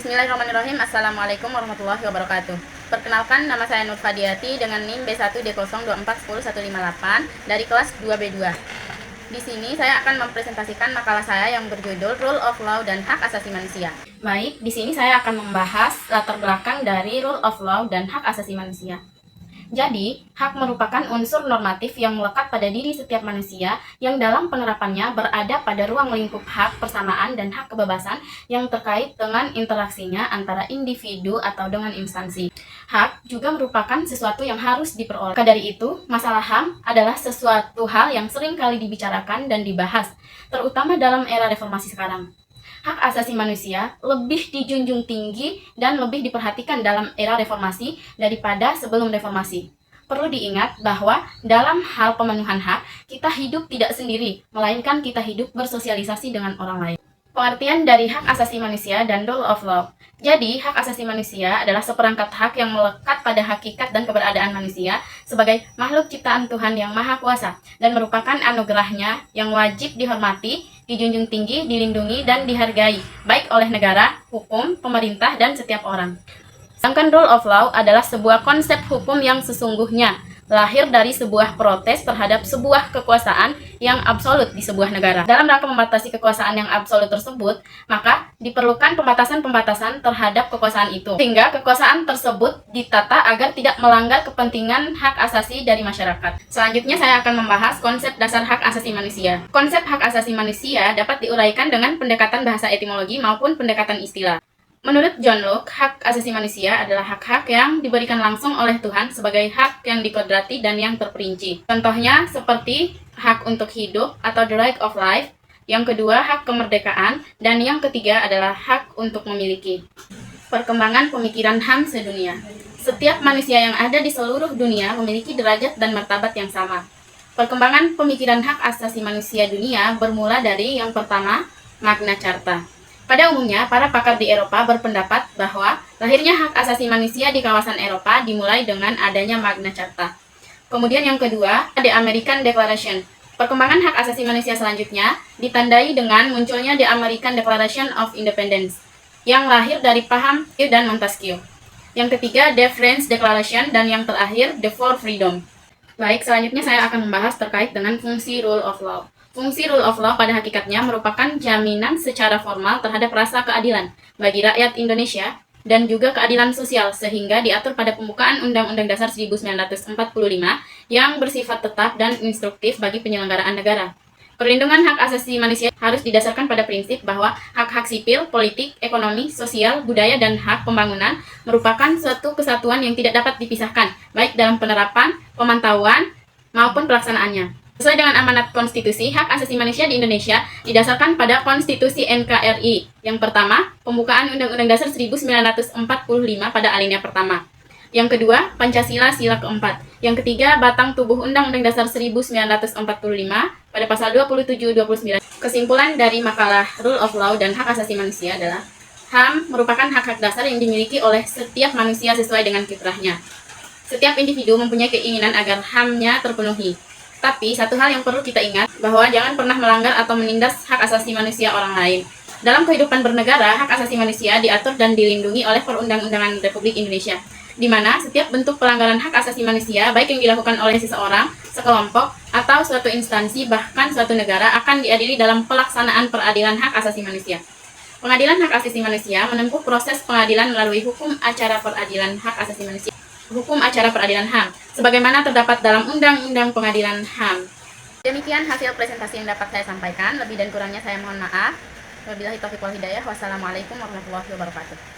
Bismillahirrahmanirrahim. Assalamualaikum warahmatullahi wabarakatuh. Perkenalkan, nama saya Nur Fadiati dengan NIM B1D024158 dari kelas 2B2. Di sini saya akan mempresentasikan makalah saya yang berjudul Rule of Law dan Hak Asasi Manusia. Baik, di sini saya akan membahas latar belakang dari Rule of Law dan Hak Asasi Manusia. Jadi, hak merupakan unsur normatif yang melekat pada diri setiap manusia yang dalam penerapannya berada pada ruang lingkup hak persamaan dan hak kebebasan yang terkait dengan interaksinya antara individu atau dengan instansi. Hak juga merupakan sesuatu yang harus diperoleh. Maka dari itu, masalah HAM adalah sesuatu hal yang sering kali dibicarakan dan dibahas, terutama dalam era reformasi sekarang. Hak asasi manusia lebih dijunjung tinggi dan lebih diperhatikan dalam era reformasi daripada sebelum reformasi. Perlu diingat bahwa dalam hal pemenuhan hak, kita hidup tidak sendiri, melainkan kita hidup bersosialisasi dengan orang lain. Pengertian dari hak asasi manusia dan rule of law. Jadi, hak asasi manusia adalah seperangkat hak yang melekat pada hakikat dan keberadaan manusia sebagai makhluk ciptaan Tuhan yang Maha Kuasa dan merupakan anugerahnya yang wajib dihormati, dijunjung tinggi, dilindungi, dan dihargai, baik oleh negara, hukum, pemerintah, dan setiap orang. Sedangkan rule of law adalah sebuah konsep hukum yang sesungguhnya lahir dari sebuah protes terhadap sebuah kekuasaan yang absolut di sebuah negara. Dalam rangka membatasi kekuasaan yang absolut tersebut, maka diperlukan pembatasan-pembatasan terhadap kekuasaan itu, sehingga kekuasaan tersebut ditata agar tidak melanggar kepentingan hak asasi dari masyarakat. Selanjutnya saya akan membahas konsep dasar hak asasi manusia. Konsep hak asasi manusia dapat diuraikan dengan pendekatan bahasa etimologi maupun pendekatan istilah. Menurut John Locke, hak asasi manusia adalah hak-hak yang diberikan langsung oleh Tuhan sebagai hak yang dikodrati dan yang terperinci. Contohnya seperti hak untuk hidup atau the right of life, yang kedua hak kemerdekaan, dan yang ketiga adalah hak untuk memiliki. Perkembangan pemikiran HAM sedunia. Setiap manusia yang ada di seluruh dunia memiliki derajat dan martabat yang sama. Perkembangan pemikiran hak asasi manusia dunia bermula dari yang pertama, Magna Carta. Pada umumnya, para pakar di Eropa berpendapat bahwa lahirnya hak asasi manusia di kawasan Eropa dimulai dengan adanya Magna Carta. Kemudian yang kedua, The American Declaration. Perkembangan hak asasi manusia selanjutnya ditandai dengan munculnya The American Declaration of Independence, yang lahir dari paham dan Montesquieu. Yang ketiga, The French Declaration, dan yang terakhir, The Four Freedom. Baik, selanjutnya saya akan membahas terkait dengan fungsi rule of law. Fungsi rule of law pada hakikatnya merupakan jaminan secara formal terhadap rasa keadilan bagi rakyat Indonesia dan juga keadilan sosial sehingga diatur pada pembukaan Undang-Undang Dasar 1945 yang bersifat tetap dan instruktif bagi penyelenggaraan negara. Perlindungan hak asasi manusia harus didasarkan pada prinsip bahwa hak-hak sipil, politik, ekonomi, sosial, budaya, dan hak pembangunan merupakan suatu kesatuan yang tidak dapat dipisahkan, baik dalam penerapan, pemantauan, maupun pelaksanaannya. Sesuai dengan amanat konstitusi, hak asasi manusia di Indonesia didasarkan pada Konstitusi NKRI. Yang pertama, pembukaan Undang-Undang Dasar 1945 pada alinea pertama. Yang kedua, Pancasila sila keempat. Yang ketiga, batang tubuh Undang-Undang Dasar 1945 pada pasal 27-29. Kesimpulan dari makalah Rule of Law dan Hak Asasi Manusia adalah HAM merupakan hak-hak dasar yang dimiliki oleh setiap manusia sesuai dengan fitrahnya. Setiap individu mempunyai keinginan agar HAM-nya terpenuhi. Tapi, satu hal yang perlu kita ingat, bahwa jangan pernah melanggar atau menindas hak asasi manusia orang lain. Dalam kehidupan bernegara, hak asasi manusia diatur dan dilindungi oleh Perundang-undangan Republik Indonesia, di mana setiap bentuk pelanggaran hak asasi manusia, baik yang dilakukan oleh seseorang, sekelompok, atau suatu instansi, bahkan suatu negara, akan diadili dalam pelaksanaan peradilan hak asasi manusia. Pengadilan hak asasi manusia menempuh proses pengadilan melalui hukum acara peradilan hak asasi manusia. Hukum acara peradilan HAM, sebagaimana terdapat dalam Undang-Undang Pengadilan HAM. Demikian hasil presentasi yang dapat saya sampaikan. Lebih dan kurangnya saya mohon maaf. Wabillahi taufiq wal hidayah. Wassalamualaikum warahmatullahi wabarakatuh.